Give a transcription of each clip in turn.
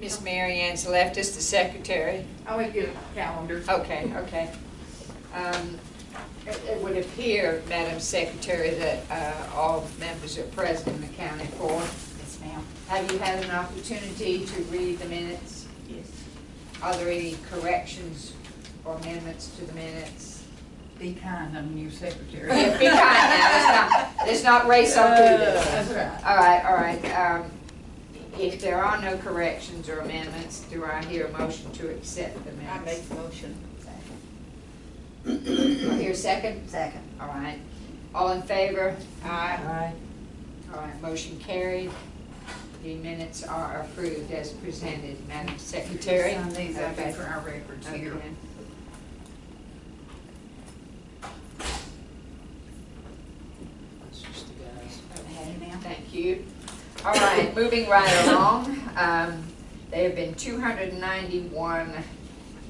Miss Mary Ann's left us the secretary. I will get a calendar. Okay, okay. It would appear, Madam Secretary, that all members are present in the county for. Yes, ma'am. Have you had an opportunity to read the minutes? Yes. Are there any corrections or amendments to the minutes? Be kind, I'm your secretary. Yeah, be kind now, let's not race on through this. That's right. All right. If there are no corrections or amendments, do I hear a motion to accept the I minutes? make the motion. I hear a second? Second. All right. All in favor? Aye. All right, motion carried. The minutes are approved as presented, Madam Secretary. Sign these out Okay. for our records here. Okay. That's just the guys. Okay, ma'am. Thank you. All right, moving right along. There have been 291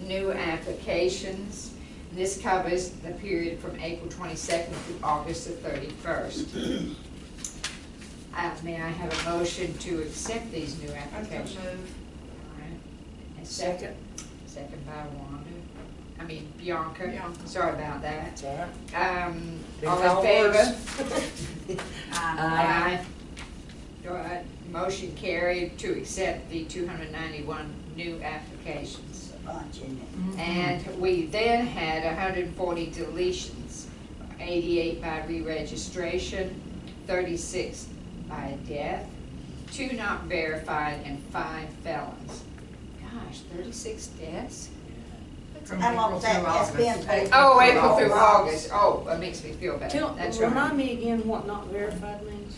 new applications. This covers the period from April 22nd to August the 31st. May I have a motion to accept these new I applications? can move. All right. And second? Second by Bianca. Bianca. Sorry about that. It's all right. Been All called in worse. favor? Aye. All right, motion carried to accept the 291 new applications. A bunch, isn't it? And we then had 140 deletions, 88 by re-registration, 36 by death, 2 not verified, and 5 felons. Gosh, 36 deaths? From How long April has that through has been? August. Oh, April through August. August. Oh, that makes me feel better. That's right. Remind me again what not verified means?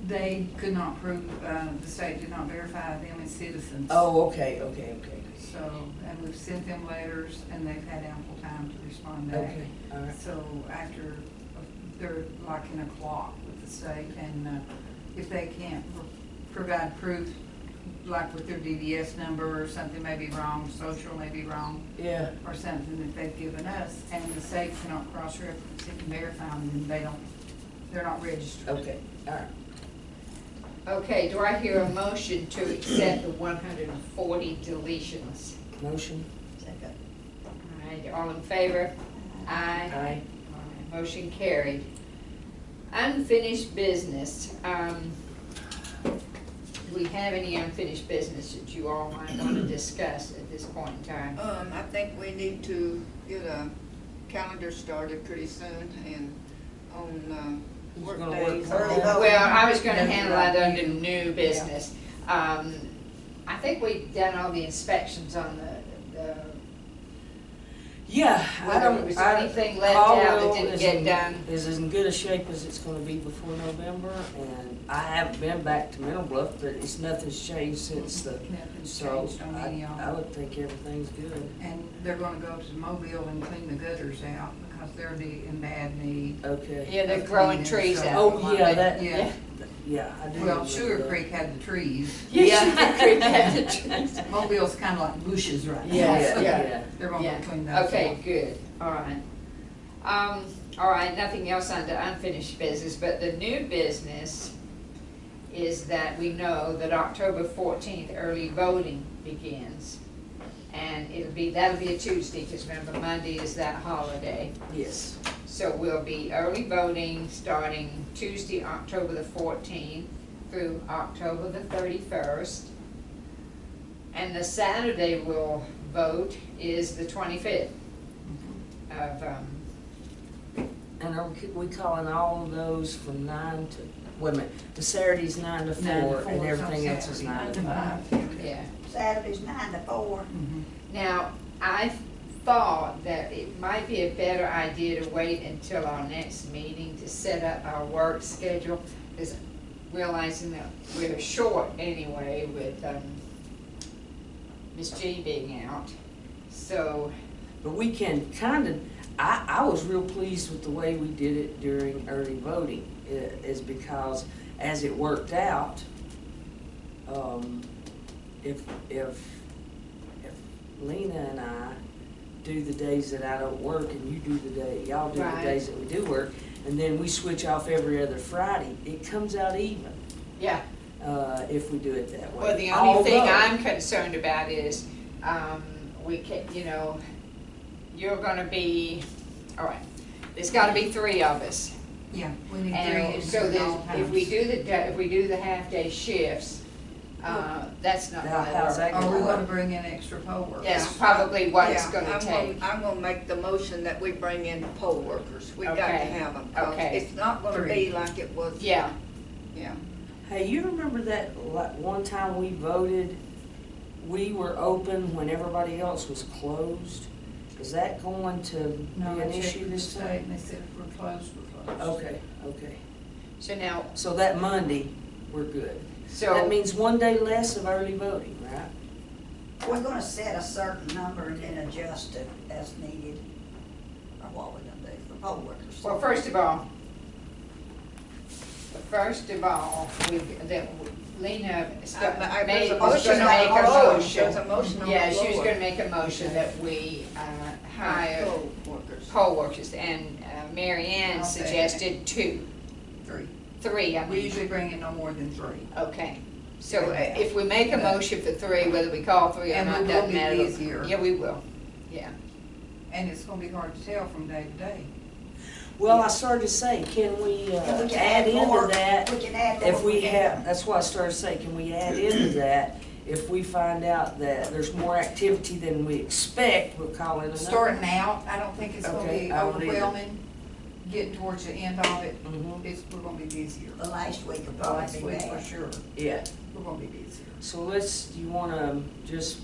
They could not prove, the state did not verify them as citizens. Oh, okay. So, and we've sent them letters and they've had ample time to respond back. Okay, all right. So after, they're like in a clock with the state, and if they can't provide proof, like with their DDS number or something may be wrong, social may be wrong, Yeah. or something that they've given us, and the state cannot cross-reference it and verify them, then they're not registered. Okay, all right. Okay, do I hear a motion to accept the 140 deletions? Motion? Second. All right, all in favor? Aye. Aye. All right, motion carried. Unfinished business. Do we have any unfinished business that you all might want to discuss at this point in time? I think we need to get a calendar started pretty soon and on Who's work gonna days. work Early from home? voting. Well, I was going to That's handle right. that under new business. I think we've done all the inspections on the Yeah, whether it was anything left out that didn't get done. Is in good a shape as it's gonna be before November, and I haven't been back to Middle Bluff, but nothing's changed since the, Nothing's so changed on any of I them. would think everything's good. And they're gonna go to Mobile and clean the gutters out because they're in bad need. Okay. Yeah, they're growing trees out. Oh, yeah, that, Yeah. yeah, I do. Well, remember Sugar that. Creek had the trees. Yeah, Sugar Creek had the trees. Mobile's kinda like bushes right now. Yeah, so yeah. They're gonna Yeah, go clean those out. okay, good, all right. All right, nothing else under unfinished business, but the new business is that we know that October 14th, early voting begins. And that'll be a Tuesday, because remember Monday is that holiday. Yes. So we'll be early voting starting Tuesday, October the 14th through October the 31st. And the Saturday we'll vote is the 25th of, And are we calling all of those from 9 to, wait a minute, the Saturday's 9 to 4, and on everything else is Saturday, 9 to 5. yeah. Saturday's 9 to 4. Mhm. Now, I thought that it might be a better idea to wait until our next meeting to set up our work schedule, because realizing that we're short anyway with Miss G being out. So, But we can kind of, I was real pleased with the way we did it during early voting, is because as it worked out, if Lena and I do the days that I don't work and you do y'all do Right. the days that we do work, and then we switch off every other Friday, it comes out even. yeah, if we do it that way. Well, the only thing Although- I'm concerned about is, we can, you're gonna be, all right, there's gotta be 3 of us. Yeah, we need 3 And in so at all that if we times. do the half-day shifts, that's not Now, gonna how's work. that Are we gonna gonna work? bring in extra poll workers? That's probably what it's Yeah, gonna take. I'm gonna make the motion that we bring in poll workers. We got to Okay, have them. okay. It's not gonna 3. be like it was. Yeah, Yeah. Hey, you remember that one time we voted, we were open when everybody else was closed? Is that going to be No, I an checked issue with the this state time? and they said if we're closed, we're closed. Okay, okay. so now, So that Monday, we're good. That so, means one day less of early voting, right? We're gonna set a certain number and then adjust it as needed. Or what we're gonna do for poll workers. well, first of all, Lena There's was a gonna motion make on a the floor. motion. There's a motion on the Yeah, she was floor. gonna make a motion that we hire Poll workers. poll workers, and Mary Ann I'll say suggested 2, 3. 3, I We mean. usually bring in no more than 3. Okay, so if we make a motion for 3, whether we call 3 or And not, we will doesn't be matter. busier. Yeah, we will, yeah. And it's gonna be hard to tell from day to day. Well, I started to say, can we And we can add into more. that? We can add more. If we can. have, that's why I started to say, can we add into that? If we find out that there's more activity than we expect, we'll call it another. Starting out, I don't think it's gonna Okay, be I don't either. overwhelming. Getting towards the end of it, Mhm. we're gonna be busier. The last week will Last probably be week for bad. sure, Yeah, we're gonna be busier. so you wanna just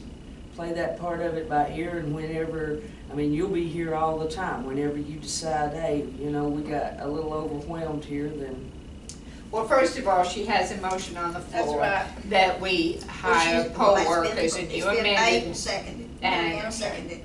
play that part of it by ear, and whenever, I mean, you'll be here all the time, whenever you decide, hey, we got a little overwhelmed here, then. Well, first of all, she has a motion on the That's floor right. that we hire poll workers, and you It's been made amended. and seconded. And- Mary Ann seconded.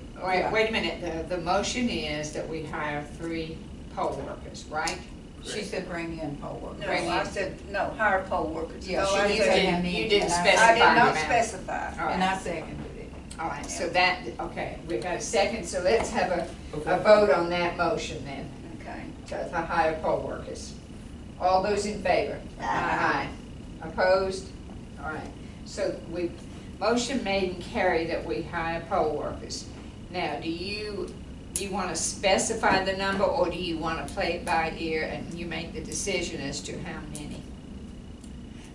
Wait a minute, the motion is that we hire 3 poll workers, right? She said bring in poll workers. No, Bring I in. said, no, hire poll workers. Yeah, No, she I did said- say didn't- I you need, didn't and I- specify. I did not the amount. specify. All And I right, seconded it. all right, so that, okay, we got a second, so let's have a Okay. vote on that motion then, Okay. to hire poll workers. All those in favor? Aye. Opposed? All right, so motion made and carried that we hire poll workers. Now, do you want to specify the number, or do you want to play it by ear and you make the decision as to how many?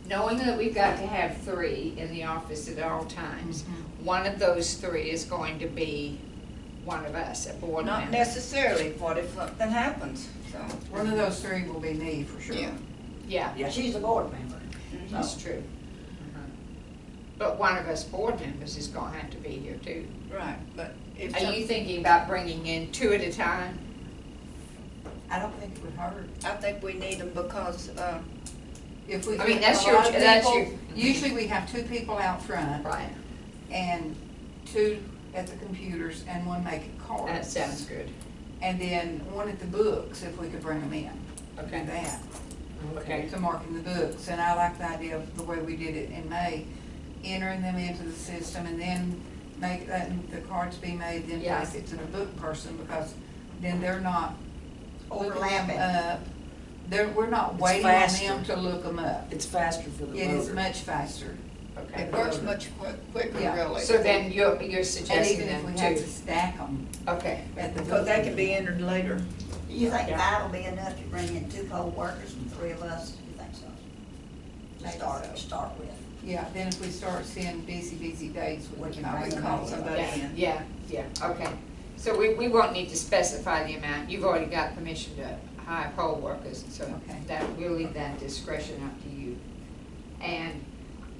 Knowing that we've got to have 3 in the office at all times, one of those 3 is going to be one of us, a board member. Not necessarily, what if something happens, so. One of those 3 will be me for sure. Yeah. Yeah, Yeah. She's a board member. that's true. But one of us board members is gonna have to be here too. Right, but if. Are you thinking about bringing in 2 at a time? I don't think it would hurt. I think we need them because, If we I mean, get that's a your- lot of that's people- your- Usually we have 2 people out front Right. and 2 at the computers and 1 making cards. That sounds good. And then 1 at the books, if we could bring them in. Okay. Do that, Okay. to marking the books. And I like the idea of the way we did it in May, entering them into the system and then make the cards be made, then Yeah. pass it to the book person, because then they're not looking them Overlapping. up. We're not It's waiting on faster. them to look them up. It's faster for the It is voter. much faster. Okay. it works much quicker, Yeah. really. So then you're And suggesting even if them we have to, to stack them okay. at the. Because they can be entered later. You think Yeah. 5 will be enough to bring in 2 poll workers and 3 of us? You think so? To Maybe start with. Yeah, then if we start seeing busy days, we can always bring call them in. somebody Yeah, in. yeah, okay. So we won't need to specify the amount. You've already got permission to hire poll workers, so Okay. we'll leave that discretion up to you. And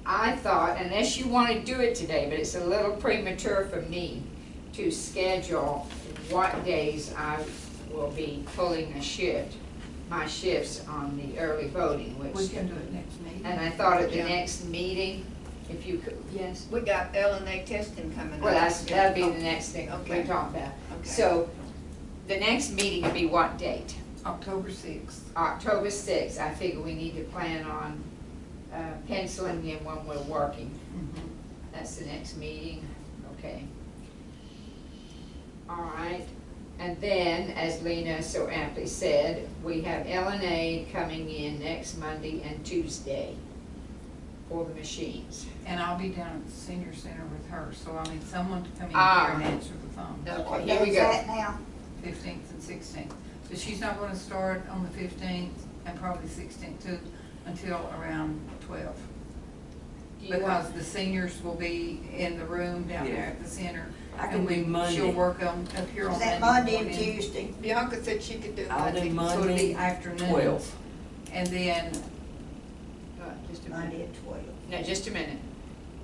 I thought, unless you want to do it today, but it's a little premature for me to schedule what days I will be pulling my shifts on the early voting, We which, can do it next meeting. and I thought at the Yeah. next meeting, if you could, yes? We got LNA testing coming up. Well, that'd be the next thing Okay. we're talking about. Okay. So, the next meeting would be what date? October 6th. October 6th. I figure we need to plan on penciling in when we're working. That's the next meeting, okay. All right, and then, as Lena so aptly said, we have LNA coming in next Monday and Tuesday. for the machines. And I'll be down at the senior center with her, so I need someone to come in Ah. here and answer the phone. Okay, What here we day's go. that now? 15th and 16th. But she's not gonna start on the 15th and probably 16th too, until around 12. Do you want- Because the seniors will be in the room down there Yeah. at the center. I can and do Monday. She'll work on, up here on Is Monday that Monday and morning. Tuesday? Bianca said she could do I'll do Monday. So it'll be Monday, afternoon. 12. And then, Just a Monday minute. at 12. No, just a minute.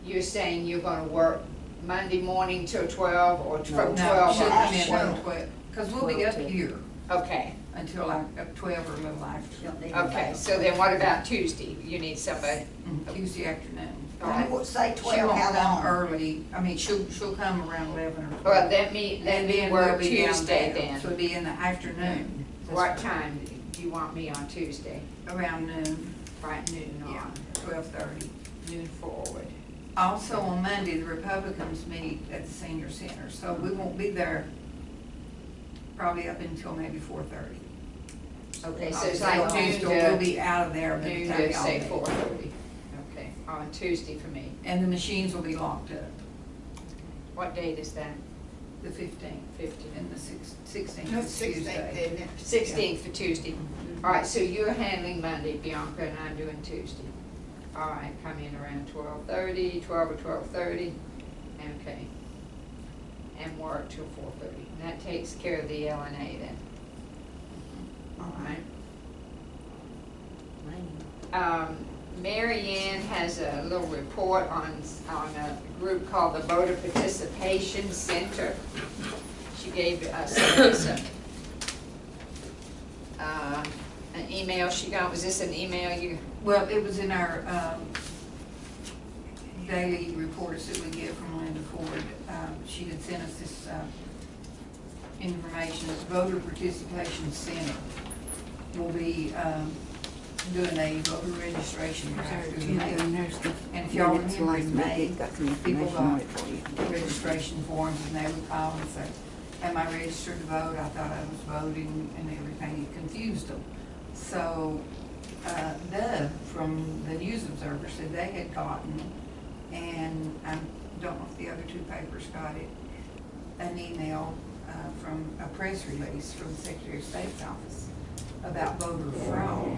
You're saying you're gonna work Monday morning till 12 or from no, 12 she'll on? come in Twelve. from 12, because we'll be up 12 to- here Okay, until like up 12 or a little after. Don't need okay, to- so then what about Tuesday? You need somebody? Tuesday afternoon. All right. You would say She 12, won't how come long? early, I mean, she'll come around 11 or 12. Well, let me And then work we'll be down Tuesday there. then. So it'll be in the afternoon. What time do you want me on Tuesday? Around noon, Right, noon yeah, on, 12:30. noon forward. Also on Monday, the Republicans meet at the senior center, so we won't be there probably up until maybe 4:30. Okay, so it's like noon We'll to, be out of there by the noon time to y'all say leave. 4:30. Okay, on Tuesday for me. And the machines will be locked up, What date is that? the 15th 15th. and the 16th No, is 16th, Tuesday. isn't it? 16th for Tuesday. All right, so you're handling Monday, Bianca, and I'm doing Tuesday. All right, come in around 12:30, 12 or 12:30, okay. And work till 4:30. And that takes care of the LNA then, all right? Mary Ann has a little report on a group called the Voter Participation Center. She gave us an email she got. Was this an email you? Well, it was in our daily reports that we get from Linda Ford. She had sent us this information. This Voter Participation Center will be doing a voter registration drive through the mail. And if y'all remember in May, people got registration forms and they would call and say, am I registered to vote? I thought I was voting and everything. It confused them. So Doug from the News Observer said they had gotten, and I don't know if the other two papers got it, an email from a press release from the Secretary of State's office about voter fraud,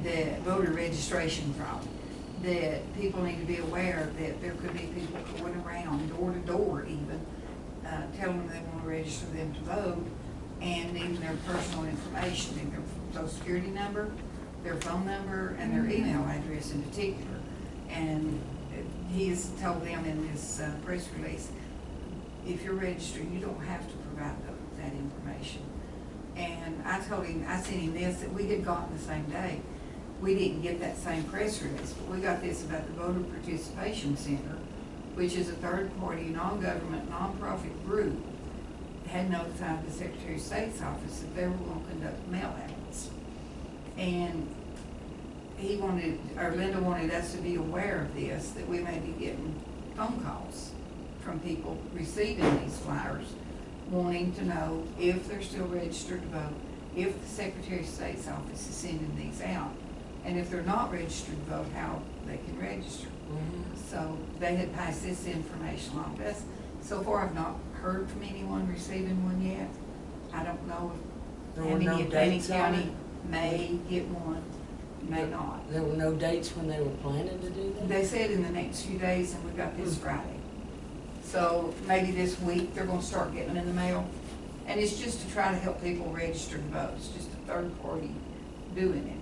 that voter registration fraud, that people need to be aware that there could be people going around door to door even, telling them they want to register them to vote and needing their personal information, their social security number, their phone number, and their email address in particular. And he's told them in this press release, if you're registered, you don't have to provide that information. And I told him, I sent him this that we had gotten the same day. We didn't get that same press release, but we got this about the Voter Participation Center, which is a third-party, non-government, nonprofit group, had notified the Secretary of State's office that they were going to conduct mail-outs. And he wanted, or Linda wanted us to be aware of this, that we may be getting phone calls from people receiving these flyers, wanting to know if they're still registered to vote, if the Secretary of State's office is sending these out, and if they're not registered to vote, how they can register. So they had passed this information along to us. So far, I've not heard from anyone receiving one yet. I don't know There if were no Fannin dates on County it? may get one, may not. There were no dates when they were planning to do that? They said in the next few days, and we got this Friday. So maybe this week, they're gonna start getting them in the mail. And it's just to try to help people register to vote. It's just a third party doing it.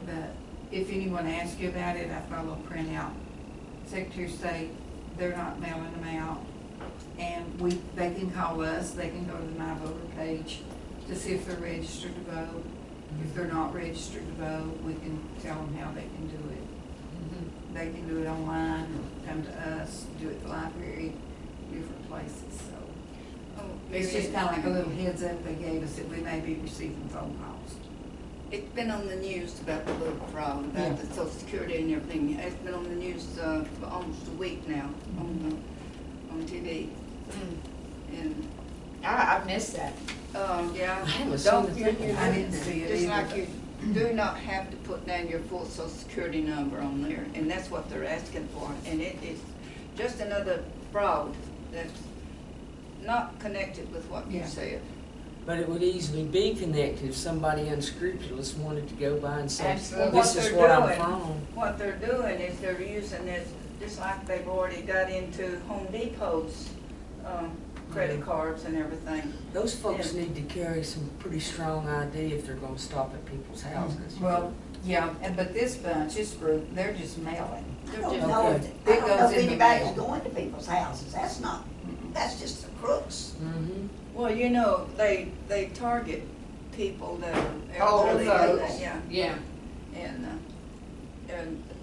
But if anyone asks you about it, I've got a little printout. Secretary of State, they're not mailing them out. And they can call us, they can go to the My Voter page to see if they're registered to vote. If they're not registered to vote, we can tell them how they can do it. They can do it online, or come to us, do it at the library, different places, so. Oh, It's Mary just Ann, kind of like a little heads up they gave us that we may be receiving phone calls. It's been on the news about the voter fraud, Yeah. about the Social Security and everything. It's been on the news for almost a week now on TV. And I missed that. yeah, I haven't don't seen you? the thing. I didn't see it Just either. like you do not have to put down your full social security number on there, and that's what they're asking for. And it is just another fraud that's not connected with what you Yeah. said. But it would easily be connected if somebody unscrupulous wanted to go by and say, Absolutely. this is What what they're I'm doing- from. What they're doing is they're using this, just like they've already got into Home Depot's credit cards and everything. Those folks Yeah. need to carry some pretty strong ID if they're gonna stop at people's houses. Well, yeah, but this bunch, this group, they're just mailing. I don't Okay. know, I It don't know goes if in the anybody's mail. going to people's houses, that's just the crooks. Mm-hmm. Well, you know, they target people that are Oh, elderly, those. yeah, Yeah, and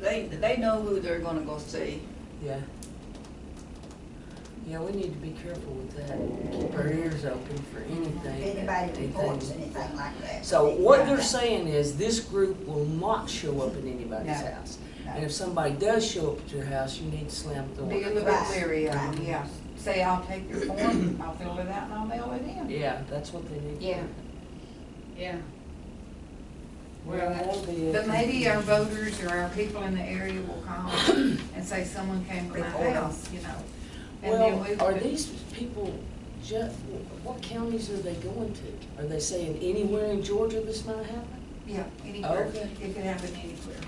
they know who they're gonna go see. Yeah. Yeah, we need to be careful with that. Keep our ears open for anything. If anybody reports anything. anything like that. So they what find they're out. saying is this group will not show up at anybody's No. house. No. And if somebody does show up at your house, you need to slam the Be a door. little bit Right, leery of them, right. yeah. Say, I'll take your form, I'll fill it out and I'll mail it in. Yeah, that's what they need to yeah, do. yeah. Well, that'll be it. But maybe our voters or our people in the area will call and say someone came to my Report 'em. house, you know. And then Well, we are could- these people, what counties are they going to? Are they saying anywhere in Georgia this might happen? Yeah, anywhere. Okay. It could happen anywhere.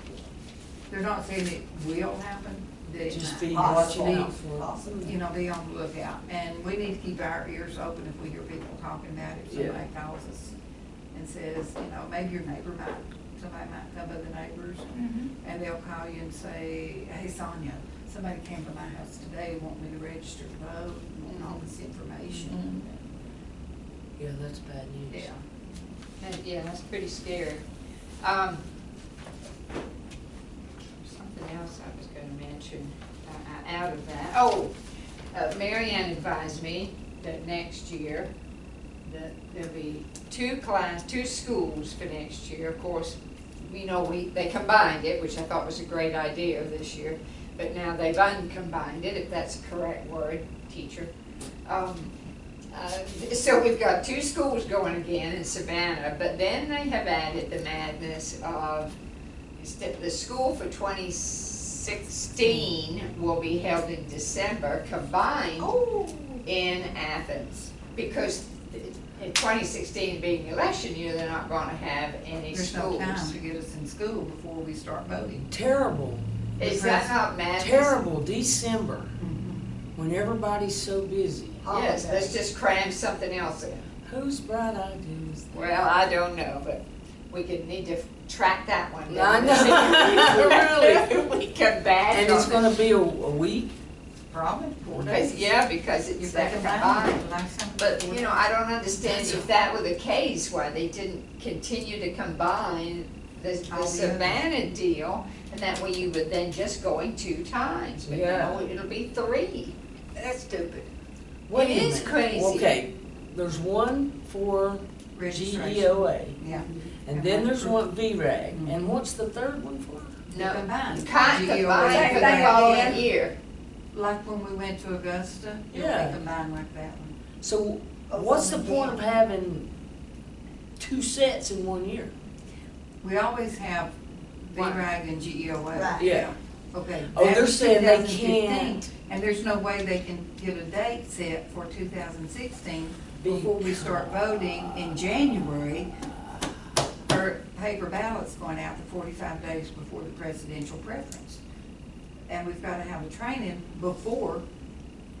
They're not saying it will happen, that it Just might. be Possible. watching out for. Possibly. You know, be on the lookout. And we need to keep our ears open if we hear people talking about it. Yeah. Somebody calls us and says, you know, maybe your neighbor might, somebody might come by the neighbors and they'll call you and say, hey Sonia, somebody came to my house today, want me to register to vote, and want all this information. Yeah, that's bad news. Yeah. Yeah, that's pretty scary. Something else I was gonna mention, out of that. Oh, Mary Ann advised me that next year, that there'll be two schools for next year. Of course, we know they combined it, which I thought was a great idea this year, but now they've uncombined it, if that's a correct word, teacher. So we've got two schools going again in Savannah, but then they have added the madness of the school for 2016 will be held in December, combined Oh, in Athens, because in 2016 being election year, they're not going to have any There's no schools. time to get us in school before we start voting. Terrible, Is that not madness? terrible December, when everybody's so busy. Yes, let's just cram something else in. Whose bright idea is that? Well, I don't know, but we could need to track that one I down. know. Really? We come back. And it's on gonna be a week? Probably 4 it. days. Because it's If that they combined. combine, like some. But, you know, I don't understand if that were the case, why they didn't continue to combine the All the Savannah deal, and that way you would then just going 2 times, but Yeah. no, it'll be 3. That's stupid. Wait a It is minute. crazy. Okay, there's one for Registration. GEOA, Yeah. and then there's one VRAG, Mhm. and what's the third one for? No, Combined. kind GEOA. combined for the Same thing following again. year. Like when we went to Augusta, it'll Yeah. be combined like that one. So Oh, what's the from point of again. having 2 sets in 1 year? We always have Why? VRAG and GEOA. Right. Yeah. Okay. Oh, that they're was saying they 2015, can't. And there's no way they can get a date set for 2016 Be- before we start voting in January. Or paper ballots going out the 45 days before the presidential preference. And we've got to have a training before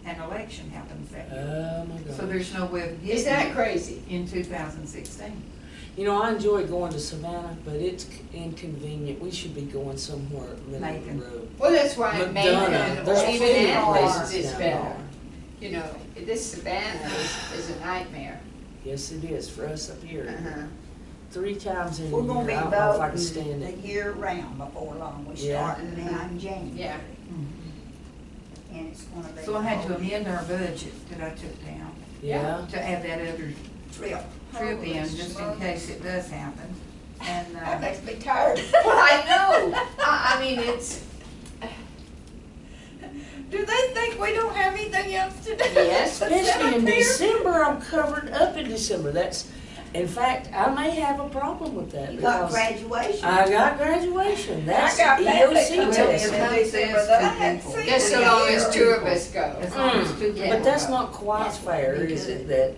an election happens that year. Oh my So God. there's no way of Is getting that it crazy? in 2016. You know, I enjoy going to Savannah, but it's inconvenient. We should be going somewhere middle of Macon. the road. Well, that's why McDonough. Macon There's or even plenty of Annapolis places is down better. there. You know, this Savannah is a nightmare. Yes, it is for us up here. Uh-huh. 3 times in a we're year. gonna be I don't know if I can voting stand the it. year round before long. We Yeah. start now in January. Yeah. And it's gonna be. So I had to amend our budget that I took down Yeah. to add that other Trip. trip in, Holy just in smokes. case it does happen. And, That makes me tired. Well, I know. I mean, it's, Do they think we don't have anything else to do? yes, Especially in December, I'm covered up in December. That's In fact, I may have a problem with that You got because graduation. I got graduation. That's got that EOC coming test. in. Well, They it said, says but I two hadn't people. seen Just so long as two of us go. As long as two Yeah. people. But that's go. not quite That's what fair, we is do. it, that,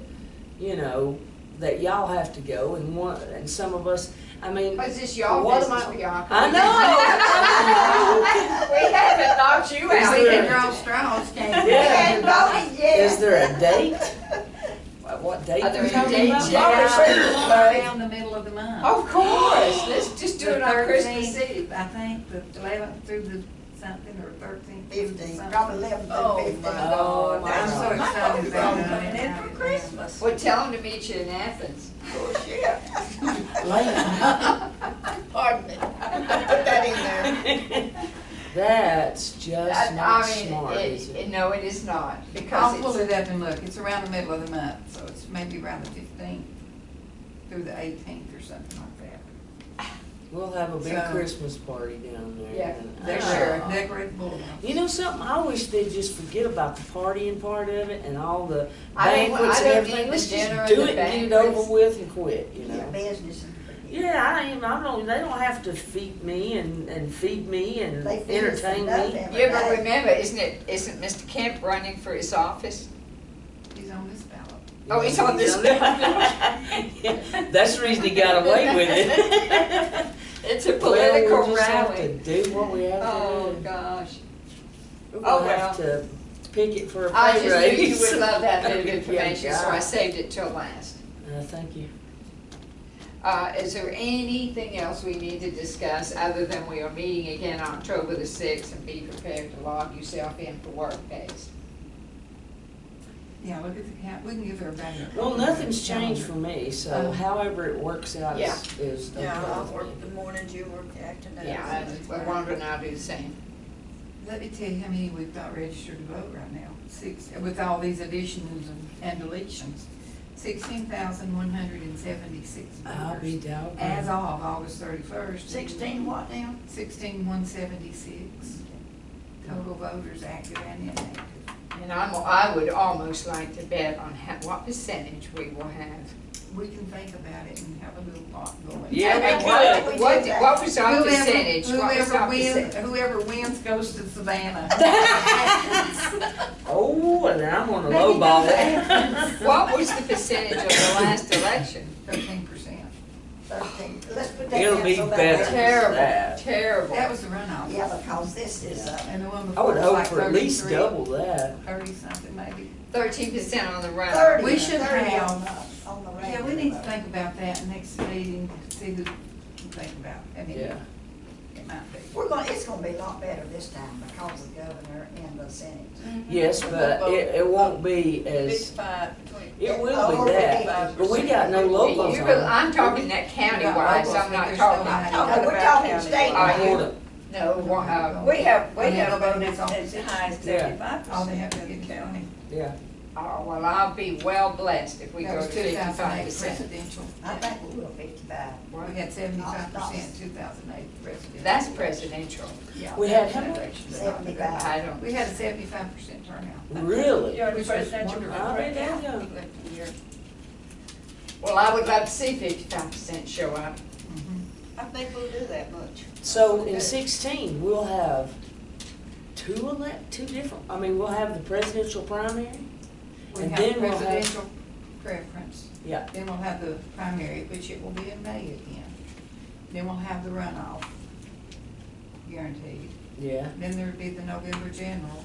you know, that y'all have to go and one, and some of us, I mean, What's this y'all What am business, I- Bianca? I know. We haven't knocked you Is out We there- can draw straws, can't we? Yeah. Is there a date? What date Are there are you talking dates about? yet? Around the middle of the month. Of course, let's just do it on Christmas 13th, Eve. I think, the 11th through the something, or 13th. through the 15, something. probably 11 Oh, to 15. my Oh, God. I'm so my excited about it. And then for Christmas. Well, tell them to meet you in Athens. Oh, shit. Lane. Pardon me. Put that in there. That's just not smart, is it? No, it is not, I'll because pull it's, it up and look, it's around the middle of the month, so it's maybe around the 15th through the 18th or something like that. We'll have a big So- Christmas party down there. Yeah, and- Decorate the boardroom. You know something, I wish they'd just forget about the partying part of it and all the I don't banquets and need everything. the Let's just dinner and do the it and get it banquets. over with and quit, you Your know? business. Yeah, they don't have to feed me and feed me and They feed us entertain enough me. every you ever day. remember, isn't Mr. Kemp running for his office? He's on this ballot. Oh, he's on this Yeah, that's the reason he got away with it. It's a Well, political we'll just have rally. to do what we have Oh, to do. gosh. We'll oh, have to pick it for a I pay just knew you raise. would love that bit of Yeah, information, so I God. saved it till last. Thank you. Is there anything else we need to discuss other than we are meeting again October the 6th and be prepared to log yourself in for work days? Yeah, look at the count, we can give everybody a. Well, nothing's changed for me, so Um, however it works out Yeah. is okay Yeah, I'll with work me. the mornings, you work the afternoons. Yeah, Wanda and I'll do the same. Let me tell you how many we've got registered to vote right now, with all these additions and deletions. 16,176 I'll be voters down. as of August 31st. 16 what now? 16,176 total voters active and inactive. And I would almost like to bet on what percentage we will have. We can think about it and have a little thought going. Yeah, we What- could. What was our percentage? What was our percentage? Whoever wins goes to Savannah. Oh, and I'm gonna Maybe lowball do it. What was the percentage of the last election? 13%. 13. Let's put that It'll down be so that better. matters. Terrible, That. terrible. That was the runoff. Yeah, because this is, And the one I before would was hope like for at least 33, double that. 30 something maybe. 13% on the run. 30. We should 30 have- on the Yeah, we regular need to vote. think about that next meeting, see who can think about. I mean, Yeah. it might be. It's gonna be a lot better this time because of the governor and the Senate. Yes, but it won't be as, 55, 20. it will Oh, be that, 55%. but we got no locals on. I'm talking that county-wise, I'm not talking. Oh, we're talking County. state. Are you? Hold it. No, We have Yeah, voted that's all. as high as Yeah. 75%. All they have to get county. Yeah, oh, well, I'll be well blessed if we That go was to 2008 55%. presidential. I think we will 55. We had 75% 2008 presidential. That's presidential. Yeah, We that had was how an much? election, but not the 75. governor. I don't. We had a 75% turnout. really? Yeah, the Which was presidential wonderful. I bet yeah. you. Election year. Well, I would love to see 55% show up. I think we'll do that much. So in 16, we'll have two different, I mean, we'll have the presidential primary. We And have then we'll have- presidential preference. Yeah. Then we'll have the primary, which it will be in May again. Then we'll have the runoff, guaranteed. Yeah. Then there'd be the November general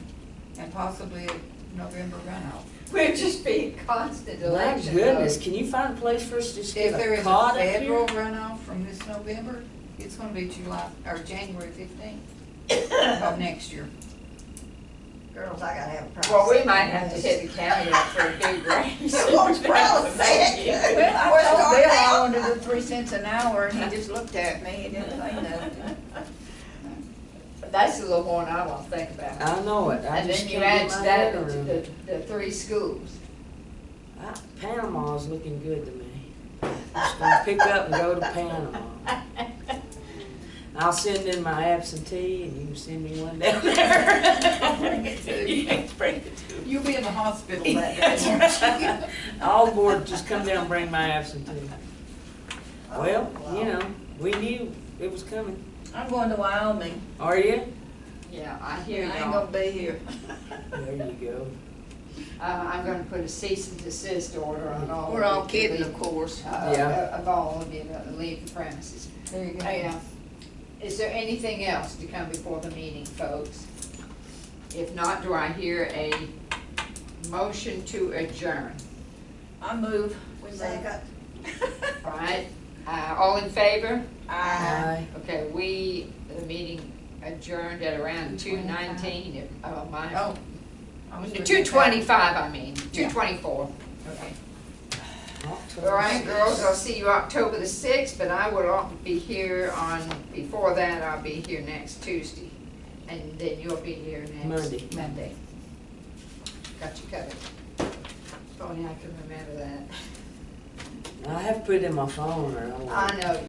and possibly a November runoff. We'll just be a constant My election. goodness, can you find a place for us to just If get there a is cot a up federal here? runoff from this November, it's gonna be January 15th of next year. Girls, I gotta have a price. Well, we might have to hit the county up for a big raise. What's proud of that? Well, I We're told starting Bill I out. wanted the 3 cents an hour, and he just looked at me, he didn't say nothing. That's a little more than I want to think about. I know it. I And just then you can't add get to my that head around it. the 3 schools. Panama's looking good to me. Just gonna pick up and go to Panama. I'll send in my absentee and you can send me one down there. Bring it to You you. can bring it to me. You'll be in the hospital that That's day. right. All the board just come down and bring my absentee. Well, you know, we knew it was coming. I'm going to Wyoming. Are you? Yeah, I I hear ain't y'all. gonna be here. There you go. I'm gonna put a cease and desist order on all. We're of all you to kidding, leave, of course. Yeah. Of all of you to leave the premises. There you go. Is there anything else to come before the meeting, folks? If not, do I hear a motion to adjourn? I move. We move. Second. All right, all in favor? Aye. Okay, the meeting adjourned at around 2:19, oh my. Oh. I was looking at 2:25, I mean, Yeah. 2:24. Okay. October All right, 6th. girls, I'll see you October the 6th, but I will be here before that, I'll be here next Tuesday. And then you'll be here next. Monday. Monday. Got you covered. If only I can remember that. I have to put it in my phone or I won't. I know,